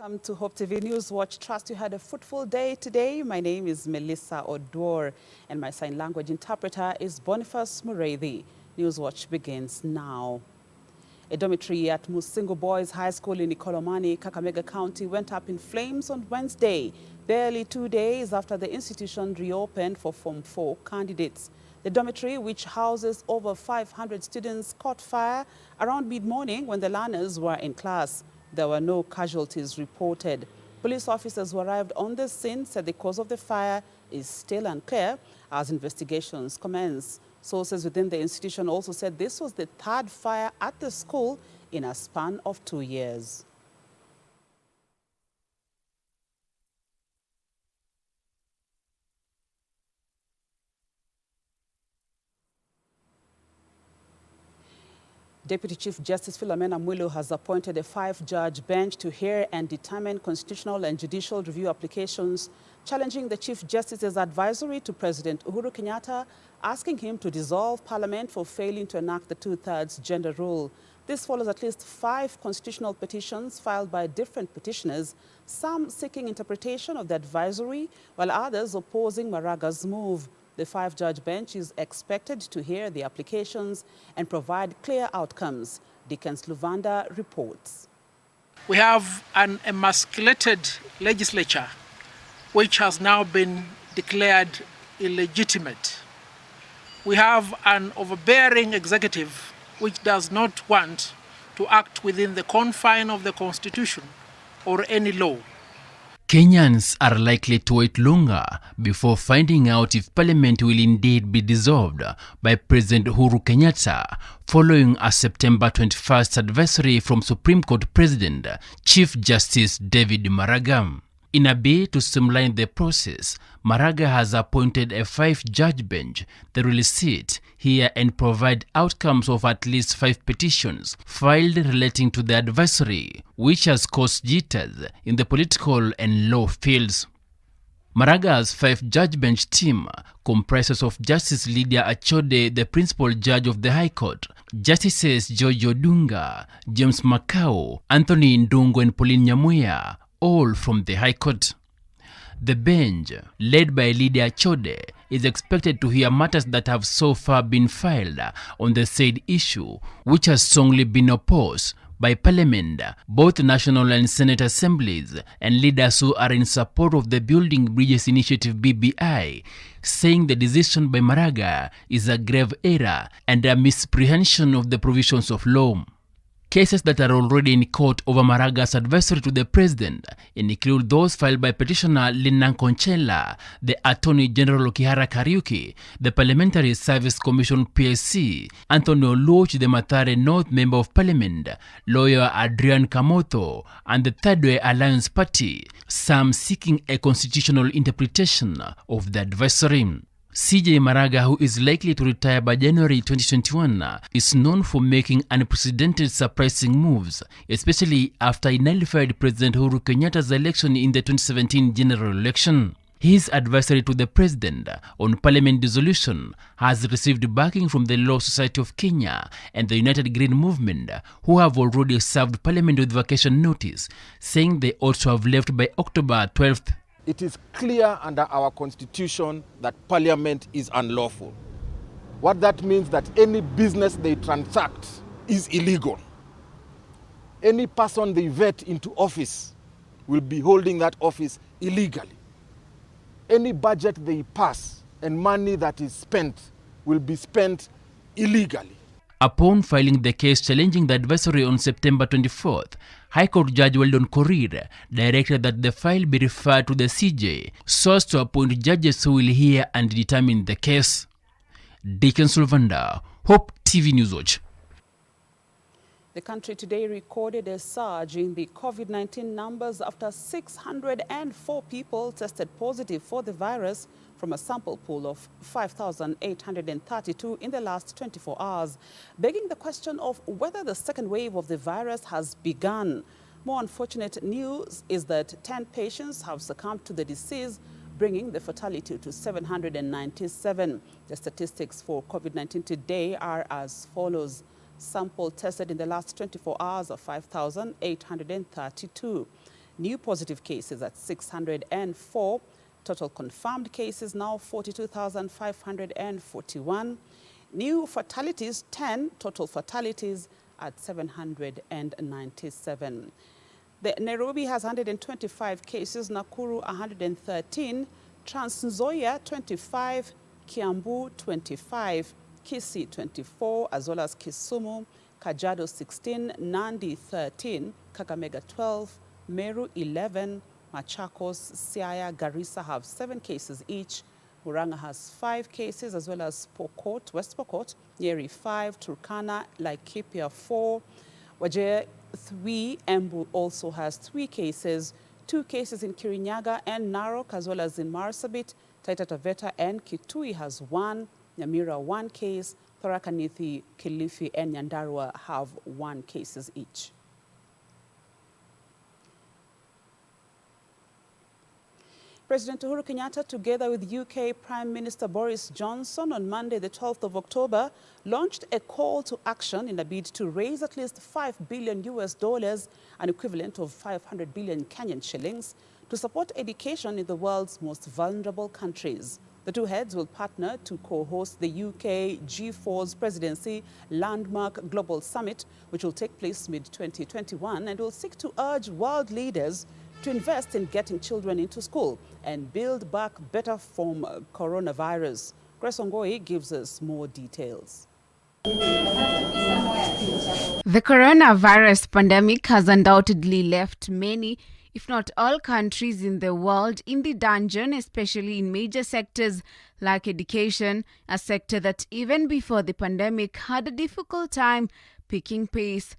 Welcome to Hope TV News Watch. Trust you had a fruitful day today. My name is Melissa Odor and my sign language interpreter is Boniface Mureithi. News Watch begins now. A dormitory at Musingo Boys High School in Ikolomani, Kakamega County went up in flames on Wednesday, barely 2 days after the institution reopened for Form 4 candidates. The dormitory, which houses over 500 students, caught fire around mid-morning when the learners were in class. There were no casualties reported. Police officers who arrived on the scene said the cause of the fire is still unclear as investigations commence. Sources within the institution also said this was the third fire at the school in a span of 2 years. Deputy Chief Justice Philomena Mwilu has appointed a 5-judge bench to hear and determine constitutional and judicial review applications challenging the Chief Justice's advisory to President Uhuru Kenyatta, asking him to dissolve Parliament for failing to enact the 2/3 gender rule. This follows at least 5 constitutional petitions filed by different petitioners, some seeking interpretation of the advisory, while others opposing Maraga's move. The 5-judge bench is expected to hear the applications and provide clear outcomes. Dickens Luvanda reports. We have an emasculated legislature which has now been declared illegitimate. We have an overbearing executive which does not want to act within the confine of the Constitution or any law. Kenyans are likely to wait longer before finding out if Parliament will indeed be dissolved by President Uhuru Kenyatta following a September 21st advisory from Supreme Court President Chief Justice David Maraga. In a bid to streamline the process, Maraga has appointed a 5-judge bench that will sit, hear and provide outcomes of at least 5 petitions filed relating to the advisory, which has caused jitters in the political and law fields. Maraga's 5-judge bench team comprises of Justice Lydia Achode, the principal judge of the High Court, Justices George Odunga, James Makau, Anthony Ndungu and Pauline Nyamuya, all from the High Court. The bench, led by Lydia Achode, is expected to hear matters that have so far been filed on the said issue, which has strongly been opposed by Parliament, both National and Senate assemblies, and leaders who are in support of the Building Bridges Initiative BBI, saying the decision by Maraga is a grave error and a misapprehension of the provisions of law. Cases that are already in court over Maraga's advisory to the president include those filed by petitioner Lina Konchela, the Attorney General Kihara Kariuki, the Parliamentary Service Commission PSC, Anthony Oluoch, the Mathare North Member of Parliament, lawyer Adrian Kamoto, and the Third Way Alliance Party, some seeking a constitutional interpretation of the advisory. CJ Maraga, who is likely to retire by January 2021, is known for making unprecedented surprising moves, especially after he nullified President Uhuru Kenyatta's election in the 2017 general election. His advisory to the president on parliament dissolution has received backing from the Law Society of Kenya and the United Green Movement, who have already served parliament with vacation notice, saying they ought to have left by October 12th. It is clear under our constitution that Parliament is unlawful. What that means that any business they transact is illegal. Any person they vet into office will be holding that office illegally. Any budget they pass and money that is spent will be spent illegally. Upon filing the case challenging the advisory on September 24th, High Court Judge Weldon Korir directed that the file be referred to the CJ so as to appoint judges who will hear and determine the case. Dickens Luvanda, Hope TV News Watch. The country today recorded a surge in the COVID-19 numbers after 604 people tested positive for the virus from a sample pool of 5,832 in the last 24 hours, begging the question of whether the second wave of the virus has begun. More unfortunate news is that 10 patients have succumbed to the disease, bringing the fatality to 797. The statistics for COVID-19 today are as follows. Sample tested in the last 24 hours of 5,832. New positive cases at 604. Total confirmed cases now 42,541. New fatalities 10. Total fatalities at 797. Nairobi has 125 cases, Nakuru 113, Trans Nzoia 25, Kiambu 25, Kisii 24, as well as Kisumu, Kajiado 16, Nandi 13, Kakamega 12, Meru 11, Machakos, Siaya, Garissa have 7 cases each. Murang'a has 5 cases, as well as Pokot, West Pokot, Nyeri 5, Turkana, Laikipia 4, Wajir 3, Embu also has 3 cases, 2 cases in Kirinyaga and Narok, as well as in Marsabit. Taita Taveta and Kitui has 1, Nyamira 1 case, Tharaka Nithi, Kilifi and Nyandarua have 1 cases each. President Uhuru Kenyatta, together with UK Prime Minister Boris Johnson, on Monday, the 12th of October, launched a call to action in a bid to raise at least $5 billion, an equivalent of 500 billion Kenyan shillings, to support education in the world's most vulnerable countries. The two heads will partner to co-host the UK G4's presidency landmark global summit, which will take place mid-2021 and will seek to urge world leaders to invest in getting children into school and build back better from coronavirus. Grace Ongoi gives us more details. The coronavirus pandemic has undoubtedly left many, if not all, countries in the world in the dungeon, especially in major sectors like education, a sector that even before the pandemic had a difficult time picking pace.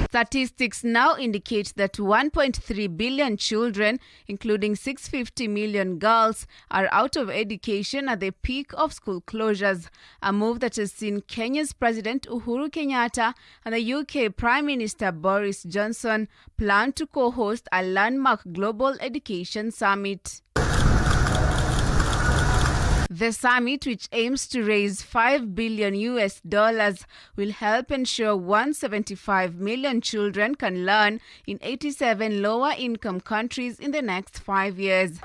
Statistics now indicate that 1.3 billion children, including 650 million girls, are out of education at the peak of school closures, a move that has seen Kenya's President Uhuru Kenyatta and the UK Prime Minister Boris Johnson plan to co-host a landmark global education summit. The summit, which aims to raise $5 billion, will help ensure 175 million children can learn in 87 lower-income countries in the next 5 years.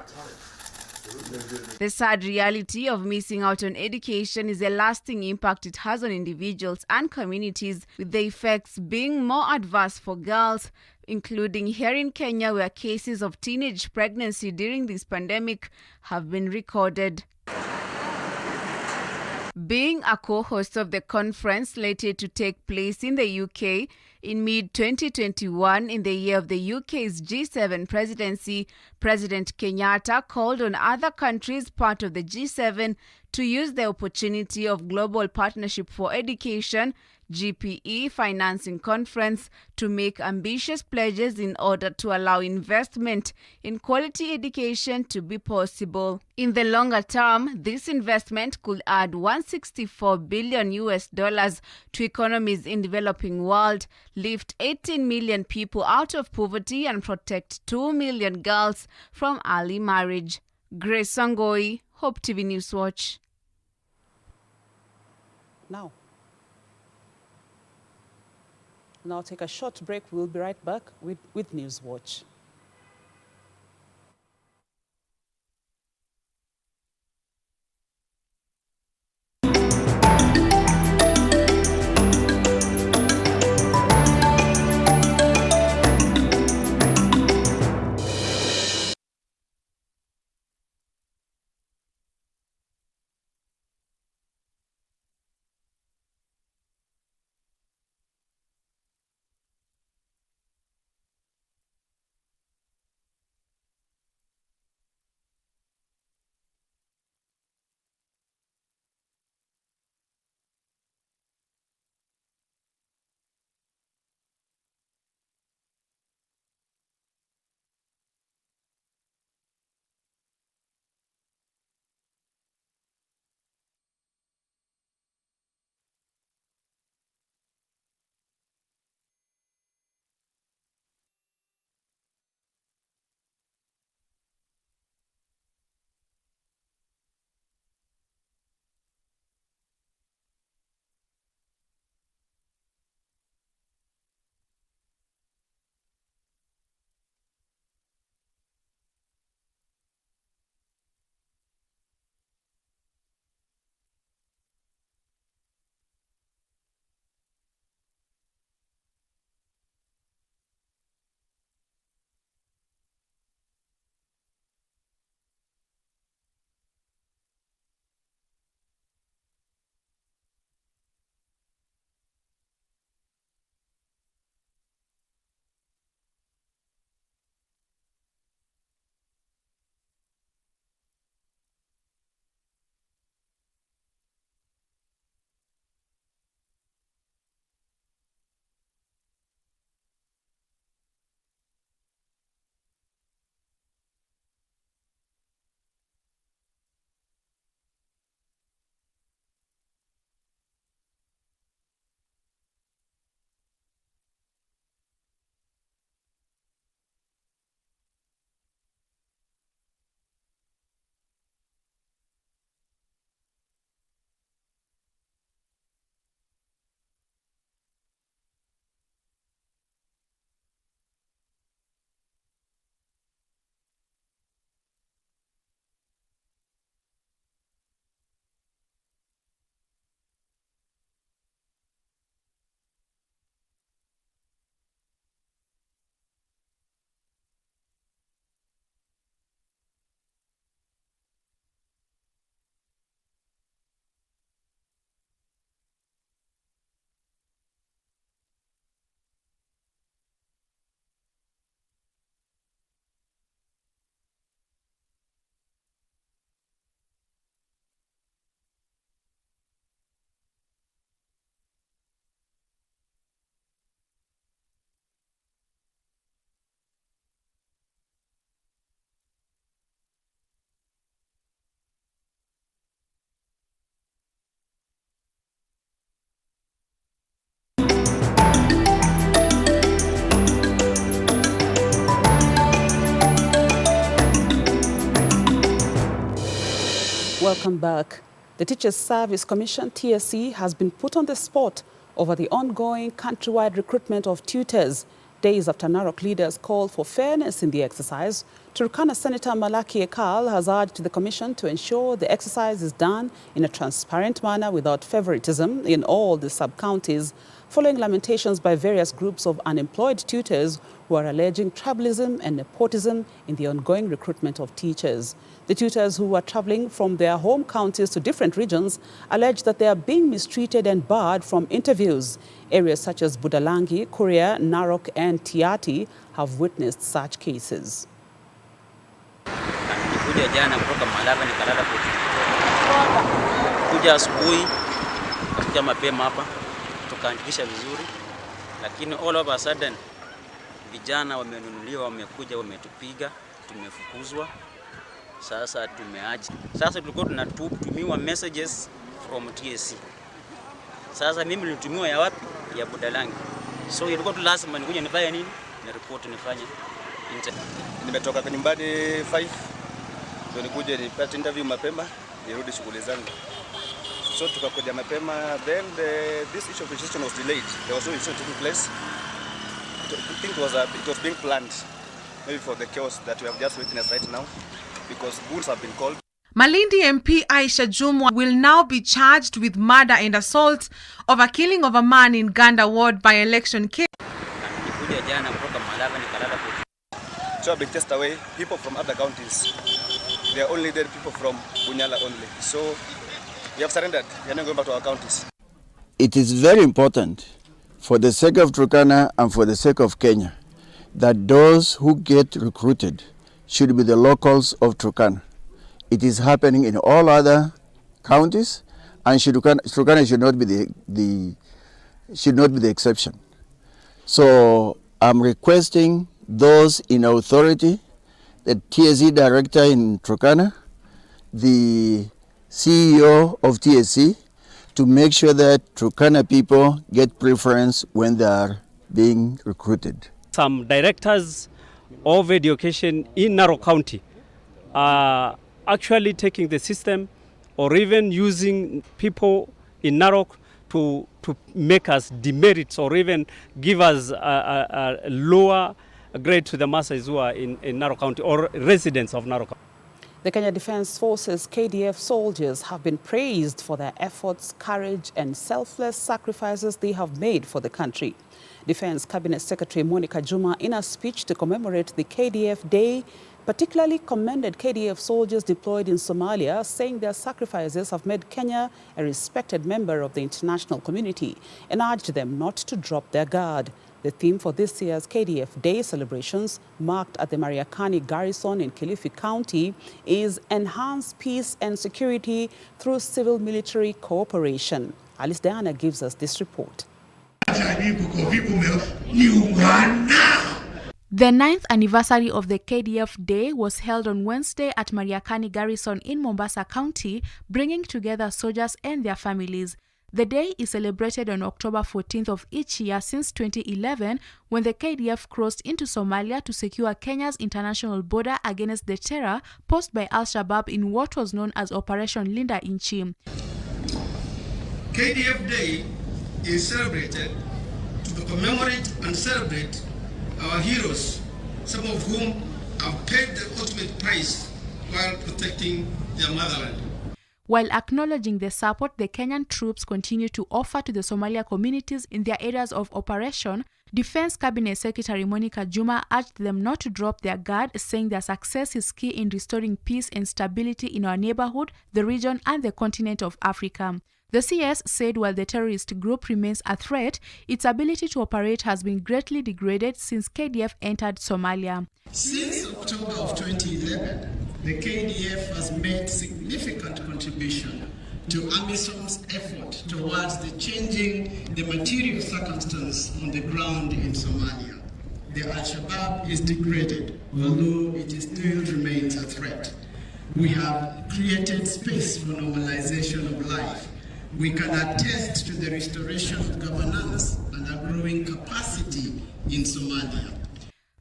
The sad reality of missing out on education is the lasting impact it has on individuals and communities, with the effects being more adverse for girls, including here in Kenya, where cases of teenage pregnancy during this pandemic have been recorded. Being a co-host of the conference slated to take place in the UK in mid-2021 in the year of the UK's G7 presidency, President Kenyatta called on other countries part of the G7 to use the opportunity of Global Partnership for Education GPE financing conference to make ambitious pledges in order to allow investment in quality education to be possible. In the longer term, this investment could add $164 billion to economies in developing world, lift 18 million people out of poverty and protect 2 million girls from early marriage. Grace Ongoi, Hope TV Newswatch. Now take a short break. We'll be right back with Newswatch. Welcome back. The Teachers Service Commission, TSC, has been put on the spot over the ongoing countrywide recruitment of tutors. Days after Narok leaders called for fairness in the exercise, Turkana Senator Malaki Ekal has urged the Commission to ensure the exercise is done in a transparent manner without favoritism in all the sub-counties, following lamentations by various groups of unemployed tutors who are alleging tribalism and nepotism in the ongoing recruitment of teachers. The tutors who are traveling from their home counties to different regions allege that they are being mistreated and barred from interviews. Areas such as Budalangi, Kuria, Narok and Tiati have witnessed such cases. Nilikuja jana kutoka Malava nikalala kuja asubuhi kuja mapema hapa tukaandikisha vizuri, lakini all of a sudden vijana wamenunuliwa, wamekuja, wametupiga, tumefukuzwa. Sasa tumeacha. Sasa tulikuwa tunatumiwa messages from TSC. Sasa mimi nilitumiwa ya wapi? Ya Budalangi. So ilikuwa tu lazima nikuje nifanye nini? Na report nifanye. Nimetoka kwa nyumbani 5. Ndio nikuje nipate interview mapema, nirudi shughuli zangu. So tukakuja mapema, then this issue of registration was delayed. There was no registration taking place. I think it was being planned, maybe for the chaos that we have just witnessed right now, because bulls have been called. Malindi MP Aisha Jumwa will now be charged with murder and assault over killing of a man in Ganda Ward by election case. So I've been chased away, people from other counties. They are only dead people from Bunyala only. So we have surrendered. We are not going back to our counties. It is very important for the sake of Turkana and for the sake of Kenya that those who get recruited should be the locals of Turkana. It is happening in all other counties, and Turkana should not be the exception. So I'm requesting those in authority, the TSC director in Turkana, the CEO of TSC, to make sure that Turkana people get preference when they are being recruited. Some directors of education in Narok County are actually taking the system or even using people in Narok to make us demerits or even give us a lower grade to the masses who are in Narok County or residents of Narok County. The Kenya Defence Forces KDF soldiers have been praised for their efforts, courage and selfless sacrifices they have made for the country. Defence Cabinet Secretary Monica Juma, in a speech to commemorate the KDF Day, particularly commended KDF soldiers deployed in Somalia, saying their sacrifices have made Kenya a respected member of the international community and urged them not to drop their guard. The theme for this year's KDF Day celebrations, marked at the Mariakani Garrison in Kilifi County, is Enhance Peace and Security through Civil-Military Cooperation. Alice Diana gives us this report. The 9th anniversary of the KDF Day was held on Wednesday at Mariakani Garrison in Mombasa County, bringing together soldiers and their families. The day is celebrated on October 14th of each year since 2011, when the KDF crossed into Somalia to secure Kenya's international border against the terror posed by Al-Shabaab in what was known as Operation Linda Inchi. KDF Day is celebrated to commemorate and celebrate our heroes, some of whom have paid the ultimate price while protecting their motherland. While acknowledging the support the Kenyan troops continue to offer to the Somalia communities in their areas of operation, Defense Cabinet Secretary Monica Juma urged them not to drop their guard, saying their success is key in restoring peace and stability in our neighborhood, the region and the continent of Africa. The CS said while the terrorist group remains a threat, its ability to operate has been greatly degraded since KDF entered Somalia. Since October of 2011, the KDF has made significant contribution to AMISOM's effort towards the changing the material circumstance on the ground in Somalia. The Al-Shabaab is degraded, although it still remains a threat. We have created space for normalization of life. We can attest to the restoration of governance and a growing capacity in Somalia.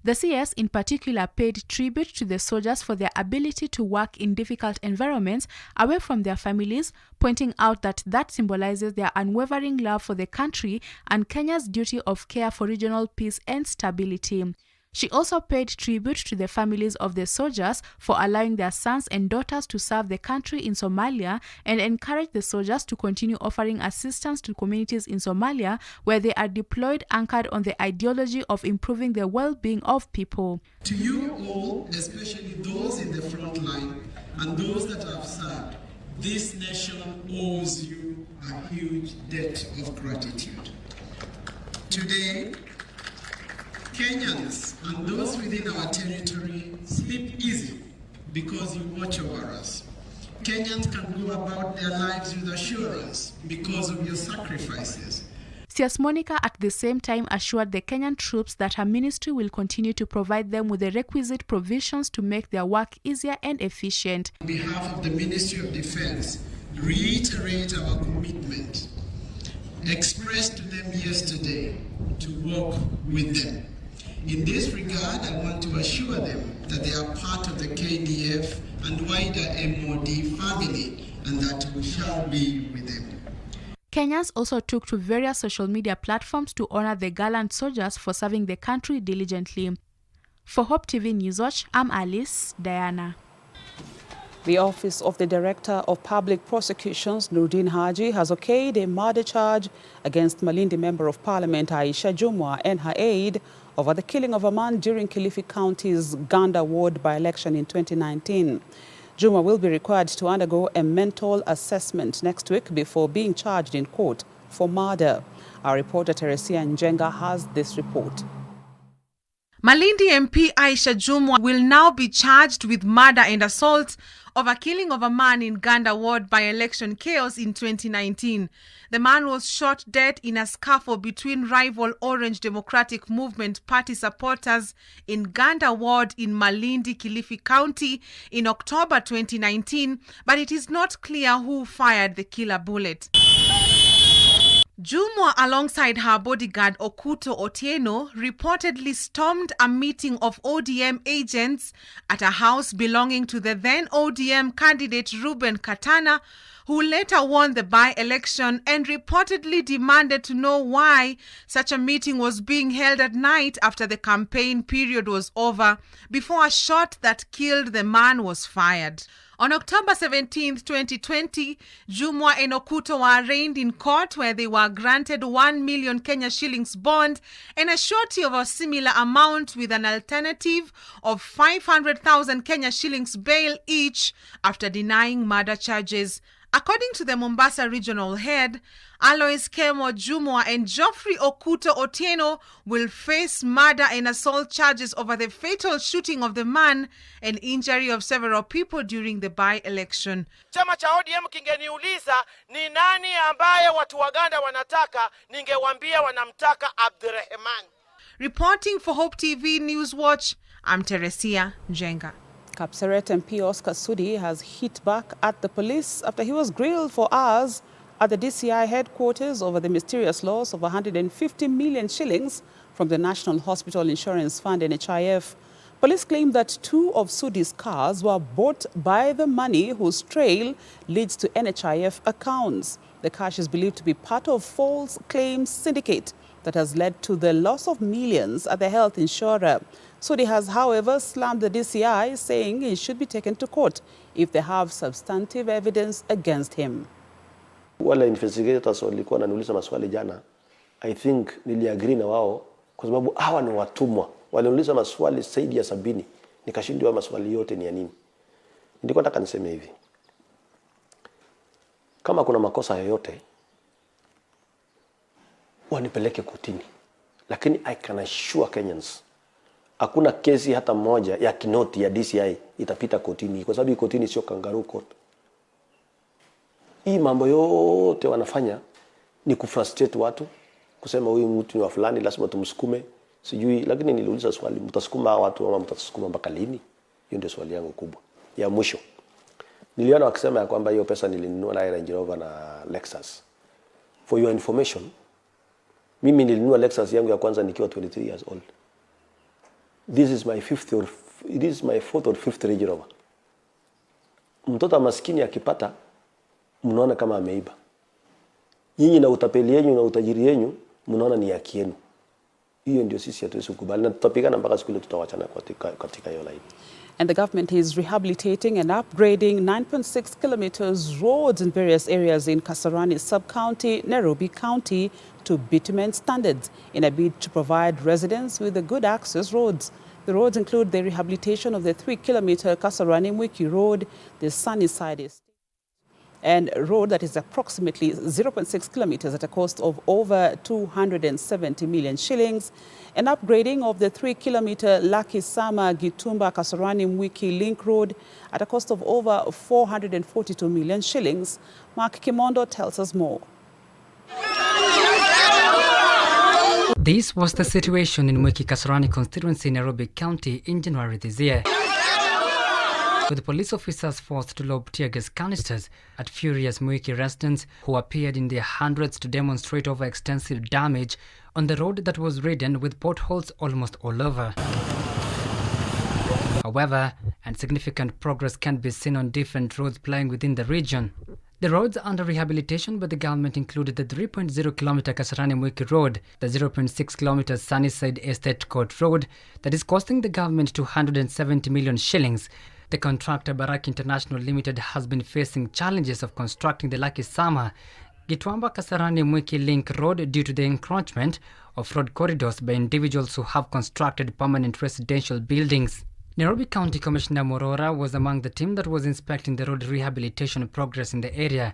The CS in particular paid tribute to the soldiers for their ability to work in difficult environments away from their families, pointing out that symbolizes their unwavering love for the country and Kenya's duty of care for regional peace and stability. She also paid tribute to the families of the soldiers for allowing their sons and daughters to serve the country in Somalia and encouraged the soldiers to continue offering assistance to communities in Somalia where they are deployed, anchored on the ideology of improving the well-being of people. To you all, especially those in the front line and those that have served, this nation owes you a huge debt of gratitude. Today, Kenyans and those within our territory sleep easy because you watch over us. Kenyans can go about their lives with assurance because of your sacrifices. CS Monica at the same time assured the Kenyan troops that her ministry will continue to provide them with the requisite provisions to make their work easier and efficient. On behalf of the Ministry of Defense, reiterate our commitment expressed to them yesterday to work with them. In this regard, I want to assure them that they are part of the KDF and wider MOD family and that we shall be with them. Kenyans also took to various social media platforms to honor the gallant soldiers for serving the country diligently. For Hope TV Newswatch, I'm Alice Diana. The Office of the Director of Public Prosecutions, Nurdin Haji, has okayed a murder charge against Malindi Member of Parliament Aisha Jumwa and her aide over the killing of a man during Kilifi County's Ganda ward by-election in 2019. Jumwa will be required to undergo a mental assessment next week before being charged in court for murder. Our reporter Teresia Njenga has this report. Malindi MP Aisha Jumwa will now be charged with murder and assault over killing of a man in Ganda ward by-election chaos in 2019. The man was shot dead in a scuffle between rival Orange Democratic Movement Party supporters in Ganda ward in Malindi, Kilifi County in October 2019, but it is not clear who fired the killer bullet. Jumwa, alongside her bodyguard Okuto Otieno, reportedly stormed a meeting of ODM agents at a house belonging to the then ODM candidate Reuben Katana, who later won the by-election, and reportedly demanded to know why such a meeting was being held at night after the campaign period was over, before a shot that killed the man was fired. On October 17, 2020, Jumwa and Okuto were arraigned in court where they were granted 1 million Kenya shillings bond and a surety of a similar amount with an alternative of 500,000 Kenya shillings bail each after denying murder charges. According to the Mombasa regional head, Alois Kemo Jumwa and Geoffrey Okuto Otieno will face murder and assault charges over the fatal shooting of the man and injury of several people during the by-election. Chama cha ODM kingeniuliza ni nani ambaye watu wa Ganda wanataka, ningewaambia wanamtaka Abdurrahman. Reporting for Hope TV Newswatch, I'm Teresia Njenga. Kapseret MP Oscar Sudi has hit back at the police after he was grilled for hours at the DCI headquarters over the mysterious loss of 150 million shillings from the National Hospital Insurance Fund, NHIF. Police claim that 2 of Sudi's cars were bought by the money whose trail leads to NHIF accounts. The cash is believed to be part of false claims syndicate that has led to the loss of millions at the health insurer. Sudi has, however, slammed the DCI, saying he should be taken to court if they have substantive evidence against him. Wale investigators walikuwa wananiuliza maswali jana. I think niliagree na wao kwa sababu hawa ni watumwa. Waliuliza maswali zaidi ya 70. Nikashindwa maswali yote ni ya nini. Nilikuwa nataka niseme hivi. Kama kuna makosa yoyote wanipeleke kotini. Lakini I can assure Kenyans hakuna kesi hata moja ya kinoti ya DCI itapita kotini kwa sababu kotini sio kangaroo court. Hii mambo yote wanafanya ni kufrustrate watu, kusema huyu mtu ni wa fulani lazima tumsukume, sijui. Lakini niliuliza swali, mtasukuma watu ama mtasukuma mpaka lini? Hiyo ndio swali yangu kubwa. Ya mwisho, niliona wakisema ya kwamba hiyo pesa nilinunua na Range Rover na Lexus. For your information, mimi nilinunua Lexus yangu ya kwanza nikiwa 23 years old. This is my fourth or fifth Range Rover. Mtoto maskini akipata mnaona kama ameiba. Nyinyi na utapeli yenu na utajiri yenu mnaona ni haki yenu. Hiyo ndio sisi hatuwezi kukubali na tutapigana mpaka siku ile tutawachana katika hiyo line. And the government is rehabilitating and upgrading 9.6 kilometers roads in various areas in Kasarani sub-county, Nairobi County to bitumen standards in a bid to provide residents with the good access roads. The roads include the rehabilitation of the 3-kilometer Kasarani-Mwiki Road, the Sunnyside Estate, and a road that is approximately 0.6 kilometers at a cost of over 270 million shillings, and upgrading of the 3-kilometer Lakisama Gitumba Kasarani Mwiki Link Road at a cost of over 442 million shillings. Mark Kimondo tells us more. This was the situation in Mwiki Kasarani constituency in Nairobi County in January this year, with police officers forced to lob tear gas canisters at furious Mwiki residents who appeared in their hundreds to demonstrate over extensive damage on the road that was ridden with potholes almost all over. However, significant progress can be seen on different roads plying within the region. The roads under rehabilitation by the government included the 3.0-kilometer Kasarani-Mwiki Road, the 0.6-kilometer Sunnyside Estate Court Road that is costing the government 270 million shillings. The contractor Barak International Limited has been facing challenges of constructing the Lakisama Gitwamba Kasarani-Mwiki Link Road due to the encroachment of road corridors by individuals who have constructed permanent residential buildings. Nairobi County Commissioner Morora was among the team that was inspecting the road rehabilitation progress in the area.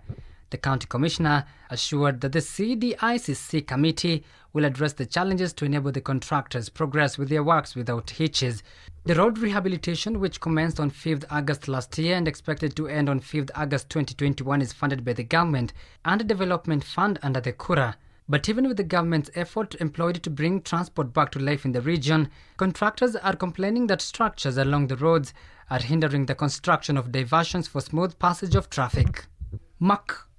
The County Commissioner assured that the CDICC committee will address the challenges to enable the contractors progress with their works without hitches. The road rehabilitation, which commenced on 5th August last year and expected to end on 5th August 2021, is funded by the government and a development fund under the Kura. But even with the government's effort employed to bring transport back to life in the region, contractors are complaining that structures along the roads are hindering the construction of diversions for smooth passage of traffic. Mark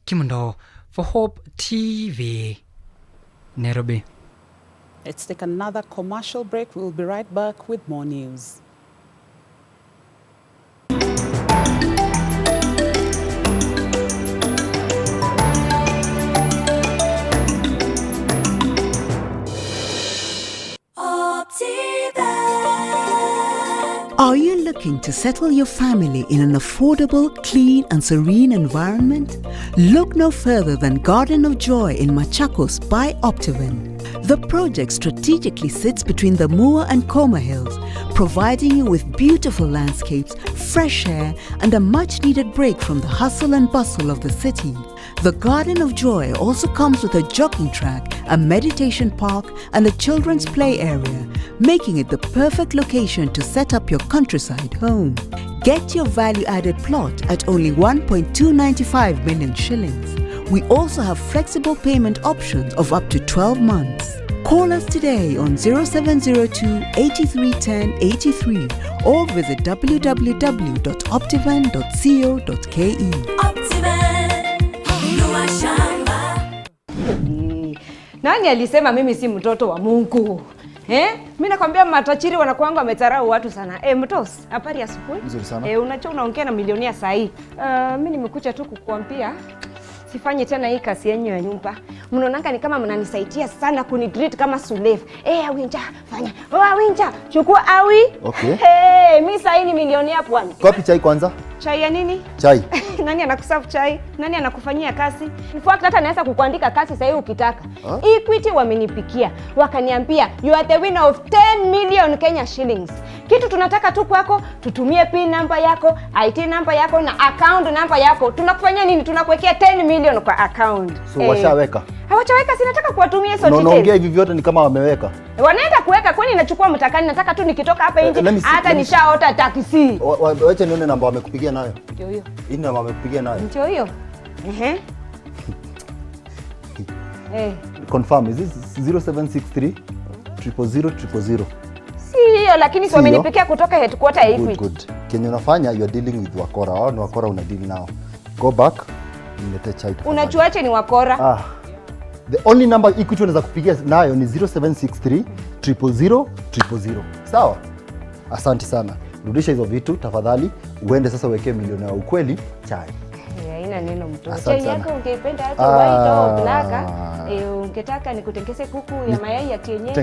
Kimondo for Hope TV, Nairobi. Let's take another commercial break. We'll be right back with more news. Are you looking to settle your family in an affordable, clean and serene environment? Look no further than Garden of Joy in Machakos by Optiven. The project strategically sits between the Mua and Koma Hills, providing you with beautiful landscapes, fresh air and a much-needed break from the hustle and bustle of the city. The Garden of Joy also comes with a jogging track, a meditation park and a children's play area, making it the perfect location to set up your countryside home. Get your value-added plot at only 1.295 million shillings. We also have flexible payment options of up to 12 months. Call us today on 0702 8310 83 or visit www.optivan.co.ke. Nani alisema mimi si mtoto wa Mungu? Mimi nakwambia matajiri wanakuanga wametarau watu sana. Mtos, habari asubuhi? Nzuri sana. Unacho unaongea na milionia saa hii. Mimi nimekuja tu kukuambia sifanye tena hii kazi yenu ya nyumba. Mnaonanga ni kama mnanisaidia sana kunitreat kama slave. Awinja, fanya. Awinja, chukua awi. Okay. Mimi saa hii ni milionia pwani. Kopi chai kwanza. Chai ya nini? Chai. Nani anakuserve chai? Nani anakufanyia kazi? In fact hata naweza kukuandika kazi sasa hivi ukitaka. Equity wamenipikia. Wakaniambia you are the winner of 10 million Kenya shillings. Kitu tunataka tu kwako, tutumie PIN number yako, IT number yako na account number yako. Tunakufanyia nini? Tunakuwekea 10 million kwa account. So washaweka. Hawachaweka, sinataka kuwatumia hizo details. Unaongea hivi vyote ni kama wameweka. Wanaenda kuweka, kwani nachukua mtakani, nataka tu nikitoka hapa nje hata nishaota taxi. Wacha nione namba wamekupigia nayo. Ndio hiyo. Hii namba wamekupigia nayo. Ndio hiyo. Confirm, is this 0763 000 Si hiyo, lakini wamenipikia kutoka headquarter ya Equity. Good. Kenya unafanya you are dealing with wakora. Wao ni wakora una deal nao. Go back. Nilete chai. Unachuache ni wakora. The only number Equity unaweza kupigia nayo ni 0763 000 000. Sawa? Asante sana. Rudisha hizo vitu tafadhali, uende sasa uwekee milioni ya ukweli chai. Haina neno mtoto. Asante Chai yako sana. ungependa hata white au black, ungetaka nikutengeze kuku ya mayai ya kienyeji.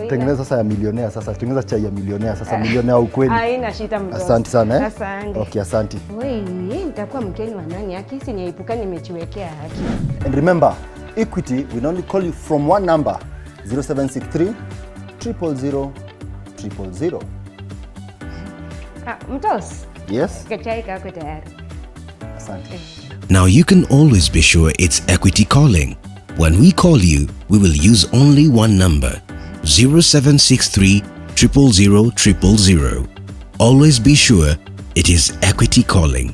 Tengeneza sasa ya milionea sasa. Tengeneza chai ya milionea sasa, milionea ukweli. Haina shida mtoto. Asante sana eh. Asante. Okay, asante. Wewe, nitakuwa mkeni wa nani? Haki si niepukani nimechiwekea haki. And remember, Equity will only call you from one number, 0763 000 000. Mtos. Yes. Kachai kako tayari. Asante. Now you can always be sure it's Equity calling. When we call you, we will use only one number, 0763 000 000. Always be sure it is Equity calling.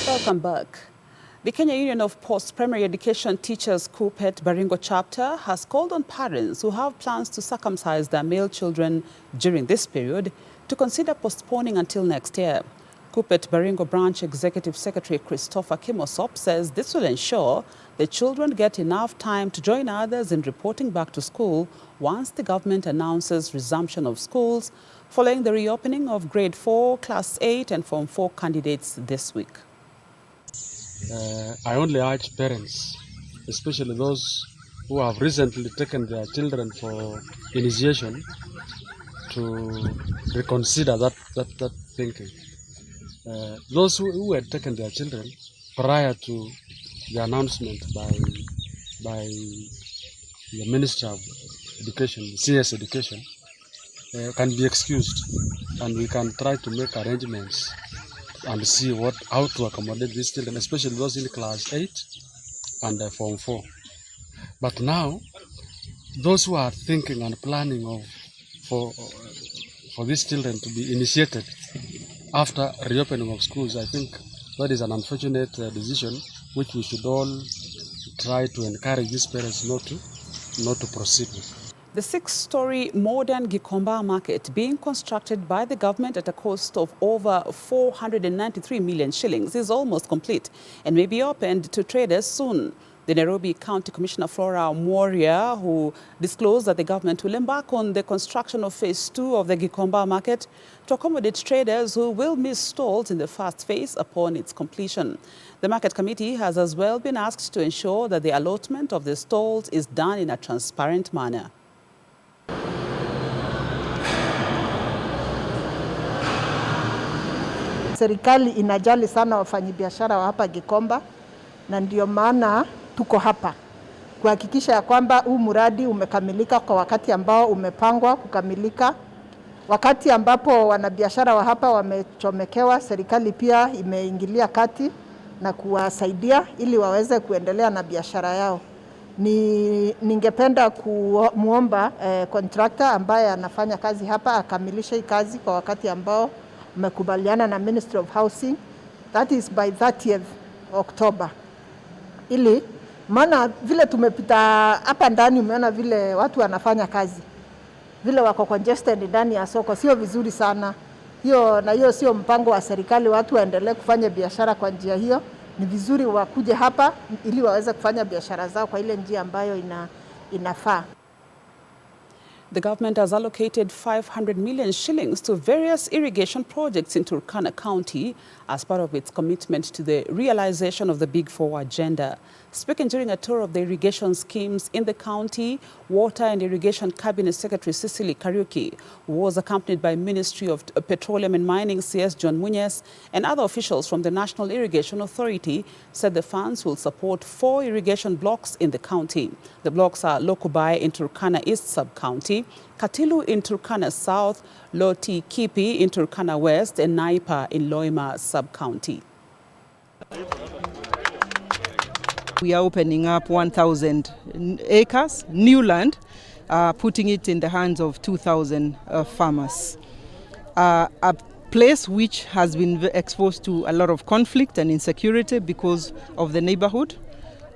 Welcome back. The Kenya Union of Post-Primary Education Teachers KUPPET Baringo chapter has called on parents who have plans to circumcise their male children during this period to consider postponing until next year. KUPPET Baringo Branch Executive Secretary Christopher Kimosop says this will ensure the children get enough time to join others in reporting back to school once the government announces resumption of schools following the reopening of Grade 4, Class 8 and Form 4 candidates this week. I only urge parents, especially those who have recently taken their children for initiation, to reconsider that thinking. Those who had taken their children prior to the announcement by the Minister of Education, CS Education, can be excused, and we can try to make arrangements and see how to accommodate these children, especially those in Class 8 and Form 4. But now, those who are thinking and planning for these children to be initiated after reopening of schools, I think that is an unfortunate decision which we should all try to encourage these parents not to proceed with. The 6-story modern Gikomba market being constructed by the government at a cost of over 493 million shillings is almost complete and may be opened to traders soon. The Nairobi County Commissioner Flora Moria, who disclosed that the government will embark on the construction of phase 2 of the Gikomba market to accommodate traders who will miss stalls in the first phase upon its completion. The market committee has as well been asked to ensure that the allotment of the stalls is done in a transparent manner. Serikali inajali sana wafanyabiashara wa hapa Gikomba, na ndio maana tuko hapa kuhakikisha ya kwamba huu mradi umekamilika kwa wakati ambao umepangwa kukamilika. Wakati ambapo wanabiashara wa hapa wamechomekewa, serikali pia imeingilia kati na kuwasaidia ili waweze kuendelea na biashara yao. Ningependa kumuomba contractor ambaye anafanya kazi hapa akamilishe kazi kwa wakati ambao umekubaliana na Ministry of Housing, that is by 30th October. Ili maana vile tumepita hapa ndani, umeona vile watu wanafanya kazi, vile wako congested ndani ya soko, sio vizuri sana. Hiyo sio mpango wa serikali, watu waendelee kufanya biashara kwa njia hiyo. Ni vizuri wakuje hapa ili waweze kufanya biashara zao kwa ile njia ambayo inafaa. The government has allocated 500 million shillings to various irrigation projects in Turkana County as part of its commitment to the realization of the Big Four agenda. Speaking during a tour of the irrigation schemes in the county, Water and Irrigation Cabinet Secretary Cecily Kariuki, who was accompanied by Ministry of Petroleum and Mining CS John Munyes and other officials from the National Irrigation Authority, said the funds will support 4 irrigation blocks in the county. The blocks are Lokubai in Turkana East Sub-County, Katilu in Turkana South, Loti Kipi in Turkana West, and Naipa in Loima Sub-County. We are opening up 1,000 acres, new land, putting it in the hands of 2,000 farmers. A place which has been exposed to a lot of conflict and insecurity because of the neighborhood,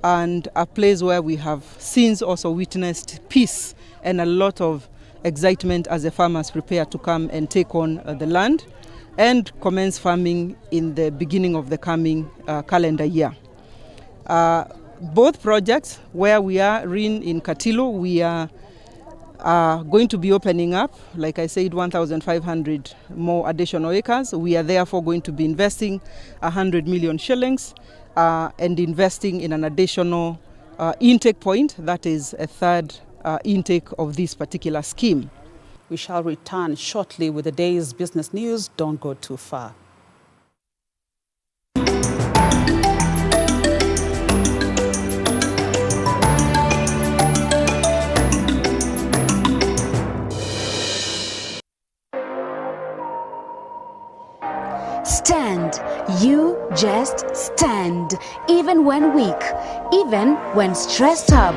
and a place where we have since also witnessed peace and a lot of excitement as the farmers prepare to come and take on the land and commence farming in the beginning of the coming calendar year. Both projects, where we are in Katilu, we are going to be opening up, like I said, 1,500 more additional acres. We are therefore going to be investing 100 million shillings and investing in an additional intake point, that is a third intake of this particular scheme. We shall return shortly with the day's business news. Don't go too far. Stand. You just stand. Even when weak, even when stressed up,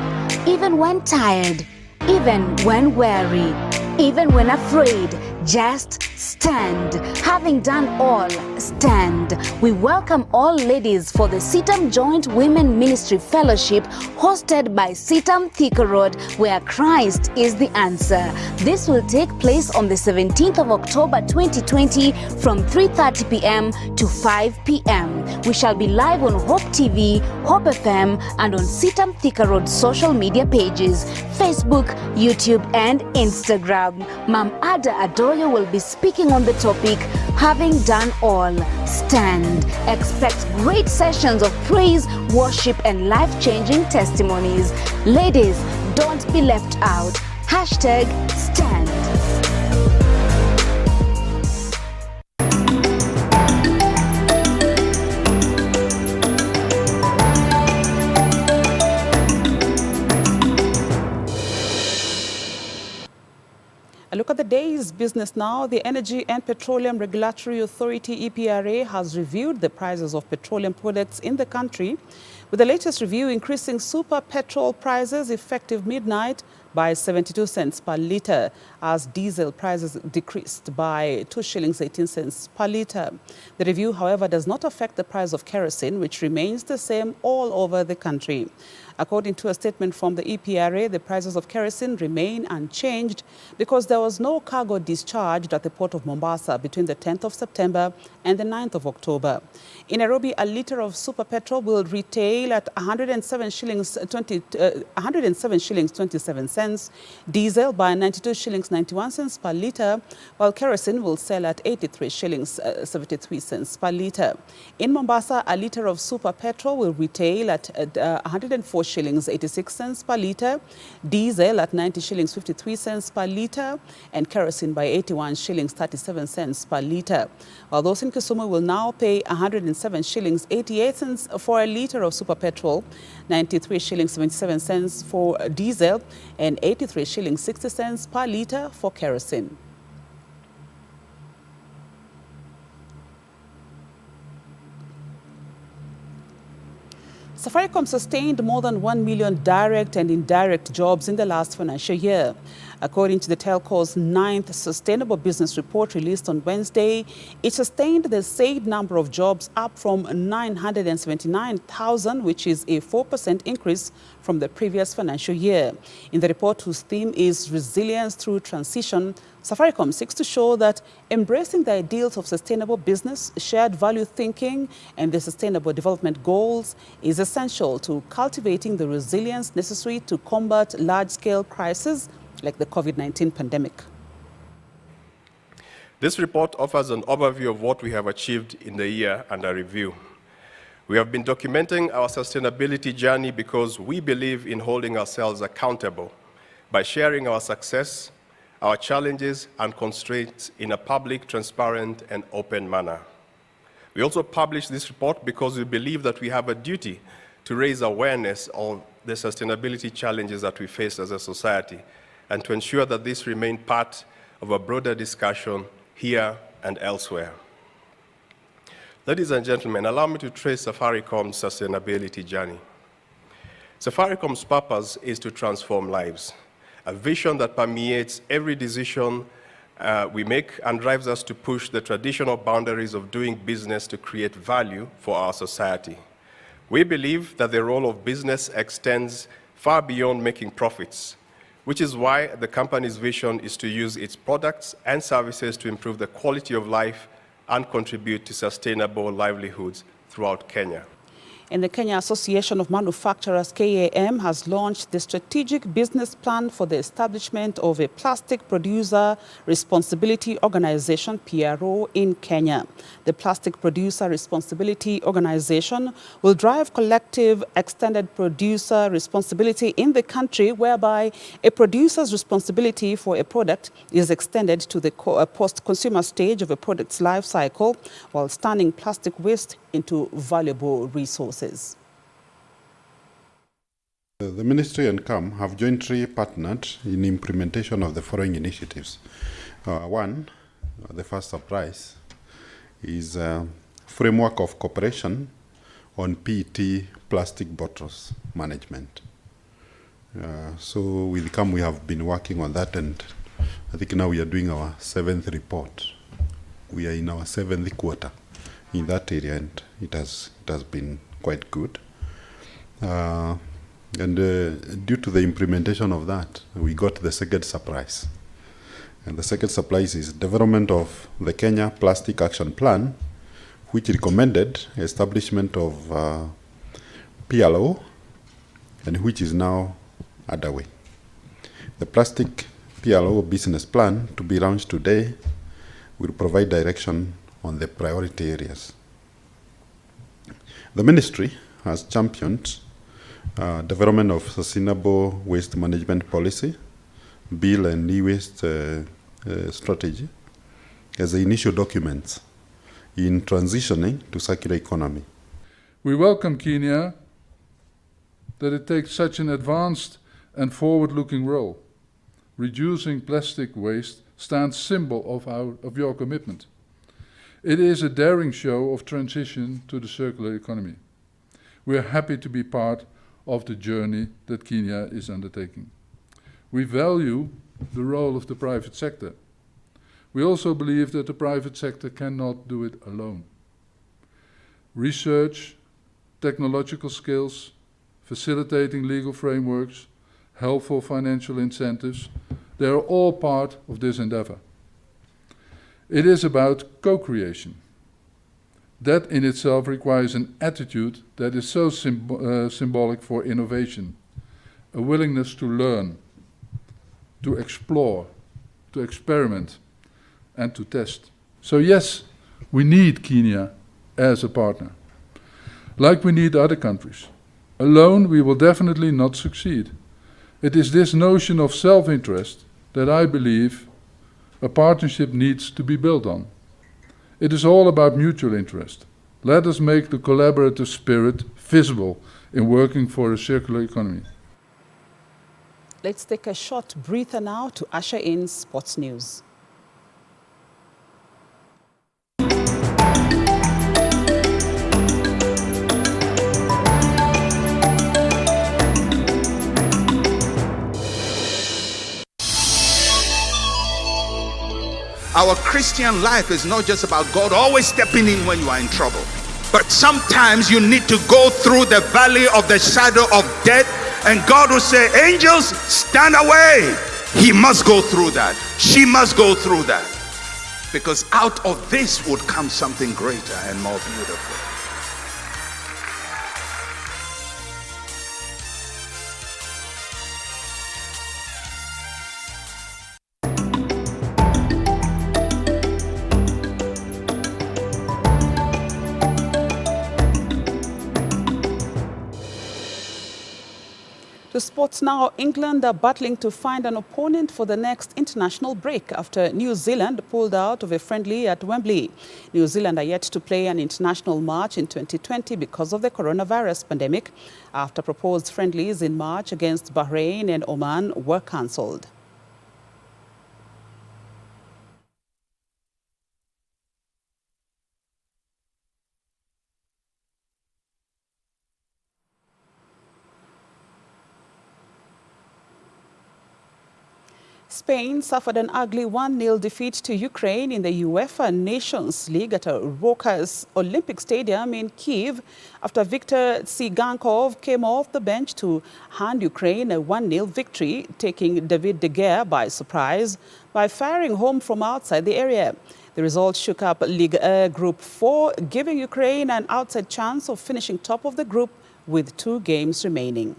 even when tired, even when weary, even when afraid, just stand. Having done all, stand. We welcome all ladies for the CITAM Joint Women Ministry Fellowship hosted by CITAM Thika Road, where Christ is the answer. This will take place on the 17th of October 2020 from 3:30 p.m. to 5 p.m. We shall be live on Hope TV, Hope FM, and on CITAM Thika Road social media pages, Facebook, YouTube, and Instagram. Mam Ada Adoyo will be speaking on the topic, having done all, stand. Expect great sessions of praise, worship, and life-changing testimonies. Ladies, don't be left out. Hashtag stand. A look at the day's business now. The Energy and Petroleum Regulatory Authority, EPRA, has reviewed the prices of petroleum products in the country, with the latest review increasing super petrol prices effective midnight by 72 cents per litre, as diesel prices decreased by 2 shillings 18 cents per litre. The review, however, does not affect the price of kerosene, which remains the same all over the country. According to a statement from the EPRA, the prices of kerosene remain unchanged because there was no cargo discharged at the port of Mombasa between the 10th of September and the 9th of October. In Nairobi, a litre of super petrol will retail at 107 shillings 27 cents, diesel by 92 shillings 91 cents per litre, while kerosene will sell at 83 shillings 73 cents per litre. In Mombasa, a litre of super petrol will retail at 104 shillings 86 cents per litre, diesel at 90 shillings 53 cents per litre, and kerosene by 81 shillings 37 cents per litre. While those in Kisumu will now pay 107 shillings 88 cents for a litre of super petrol, 93 shillings 77 cents for diesel, and 83 shillings 60 cents per litre for kerosene. Safaricom sustained more than 1 million direct and indirect jobs in the last financial year. According to the telco's 9th Sustainable Business Report released on Wednesday, it sustained the said number of jobs up from 979,000, which is a 4% increase from the previous financial year. In the report, whose theme is Resilience Through Transition, Safaricom seeks to show that embracing the ideals of sustainable business, shared value thinking, and the Sustainable Development Goals is essential to cultivating the resilience necessary to combat large-scale crises like the COVID-19 pandemic. This report offers an overview of what we have achieved in the year under review. We have been documenting our sustainability journey because we believe in holding ourselves accountable by sharing our success, our challenges, and constraints in a public, transparent, and open manner. We also publish this report because we believe that we have a duty to raise awareness of the sustainability challenges that we face as a society and to ensure that these remain part of a broader discussion here and elsewhere. Ladies and gentlemen, allow me to trace Safaricom's sustainability journey. Safaricom's purpose is to transform lives, a vision that permeates every decision we make and drives us to push the traditional boundaries of doing business to create value for our society. We believe that the role of business extends far beyond making profits, which is why the company's vision is to use its products and services to improve the quality of life and contribute to sustainable livelihoods throughout Kenya. And the Kenya Association of Manufacturers, KAM, has launched the strategic business plan for the establishment of a plastic producer responsibility organization, PRO, in Kenya. The Plastic Producer Responsibility Organization will drive collective extended producer responsibility in the country, whereby a producer's responsibility for a product is extended to the post-consumer stage of a product's life cycle, while turning plastic waste into valuable resources. The Ministry and CAM have jointly partnered in implementation of the following initiatives. One, the first surprise, is a framework of cooperation on PET plastic bottles management. So with CAM we have been working on that, and I think now we are doing our 7th report. We are in our 7th quarter in that area, and it has been quite good. And due to the implementation of that, we got the second surprise. And the second surprise is development of the Kenya Plastic Action Plan, which recommended establishment of PLO, and which is now underway. The Plastic PLO business plan, to be launched today, will provide direction on the priority areas. The ministry has championed development of sustainable waste management policy, bill and e-waste strategy as the initial documents in transitioning to circular economy. We welcome Kenya that it takes such an advanced and forward-looking role. Reducing plastic waste stands symbol of your commitment. It is a daring show of transition to the circular economy. We are happy to be part of the journey that Kenya is undertaking. We value the role of the private sector. We also believe that the private sector cannot do it alone. Research, technological skills, facilitating legal frameworks, helpful financial incentives, they are all part of this endeavor. It is about co-creation. That in itself requires an attitude that is so symbolic for innovation, a willingness to learn, to explore, to experiment, and to test. So yes, we need Kenya as a partner, like we need other countries. Alone, we will definitely not succeed. It is this notion of self-interest that I believe a partnership needs to be built on. It is all about mutual interest. Let us make the collaborative spirit visible in working for a circular economy. Let's take a short breather now to usher in sports news. Our Christian life is not just about God always stepping in when you are in trouble. But sometimes you need to go through the valley of the shadow of death, and God will say, angels, stand away. He must go through that. She must go through that. Because out of this would come something greater and more beautiful. To sports now, England are battling to find an opponent for the next international break after New Zealand pulled out of a friendly at Wembley. New Zealand are yet to play an international match in 2020 because of the coronavirus pandemic, after proposed friendlies in March against Bahrain and Oman were cancelled. Spain suffered an ugly 1-0 defeat to Ukraine in the UEFA Nations League at a raucous Olympic Stadium in Kyiv after Viktor Tsigankov came off the bench to hand Ukraine a 1-0 victory, taking David de Gea by surprise by firing home from outside the area. The result shook up Ligue 1 Group 4, giving Ukraine an outside chance of finishing top of the group with 2 games remaining.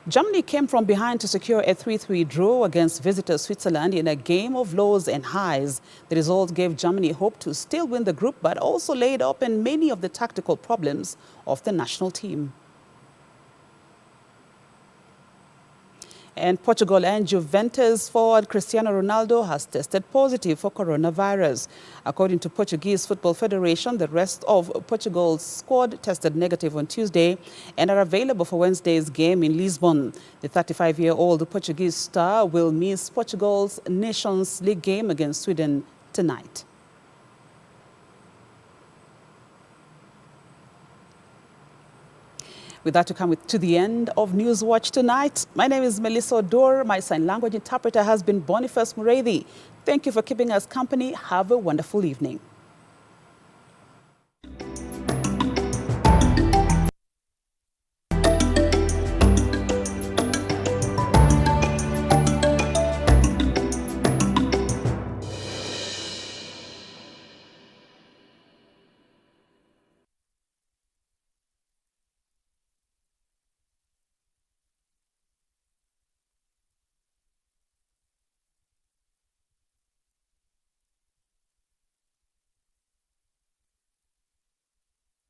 Germany came from behind to secure a 3-3 draw against visitor Switzerland in a game of lows and highs. The result gave Germany hope to still win the group, but also laid open many of the tactical problems of the national team. And Portugal and Juventus forward Cristiano Ronaldo has tested positive for coronavirus. According to Portuguese Football Federation, the rest of Portugal's squad tested negative on Tuesday and are available for Wednesday's game in Lisbon. The 35-year-old Portuguese star will miss Portugal's Nations League game against Sweden tonight. With that, to come to the end of Newswatch tonight. My name is Melissa Odor. My sign language interpreter has been Boniface Mureithi. Thank you for keeping us company. Have a wonderful evening.